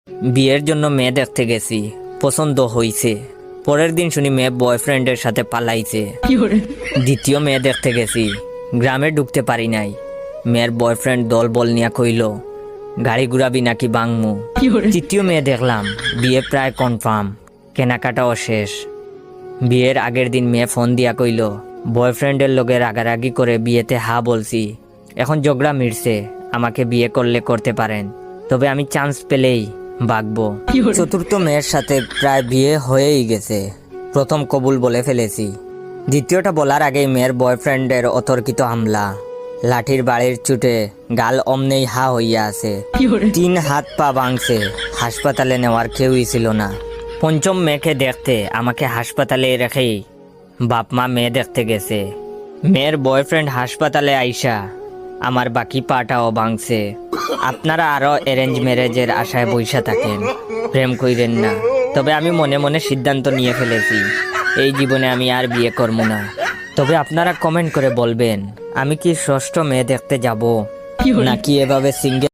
বিয়ের জন্য মেয়ে দেখতে গেছি, পছন্দ হইছে। পরের দিন শুনি মেয়ে বয়ফ্রেন্ডের সাথে পালাইছে। দ্বিতীয় মেয়ে দেখতে গেছি, গ্রামে ঢুকতে পারি নাই। মেয়ের বয়ফ্রেন্ড দল বল নিয়া কইল গাড়ি ঘুরাবি নাকি বাংমু। তৃতীয় মেয়ে দেখলাম, বিয়ে প্রায় কনফার্ম, কেনাকাটাও শেষ। বিয়ের আগের দিন মেয়ে ফোন দিয়া কইল বয়ফ্রেন্ডের লগে রাগারাগি করে বিয়েতে হা বলছি, এখন ঝগড়া মিটছে, আমাকে বিয়ে করলে করতে পারেন, তবে আমি চান্স পেলেই বাগবো। চতুর্থ মেয়ের সাথে প্রায় বিয়ে হয়েই গেছে, প্রথম কবুল বলে ফেলেছি। দ্বিতীয়টা বলার আগেই মেয়ের বয়ফ্রেন্ডের অতর্কিত হামলা, লাঠির বাড়ির চুটে গাল অমনেই হা হইয়া আছে, 3 হাত পা ভাঙছে, হাসপাতালে নেওয়ার কেউই ছিল না। পঞ্চম মেয়েকে দেখতে আমাকে হাসপাতালে রেখেই বাপ মা মেয়ে দেখতে গেছে। মেয়ের বয়ফ্রেন্ড হাসপাতালে আইসা আমার বাকি পাটাও ভাঙছে। আপনারা আরো অ্যারেঞ্জ ম্যারেজের আশায় বইসা থাকেন, প্রেম কইরেন না। তবে আমি মনে মনে সিদ্ধান্ত নিয়ে ফেলেছি, এই জীবনে আমি আর বিয়ে করব না। তবে আপনারা কমেন্ট করে বলবেন আমি কি ষষ্ঠ মেয়ে দেখতে যাব নাকি এভাবে সিঙ্গেল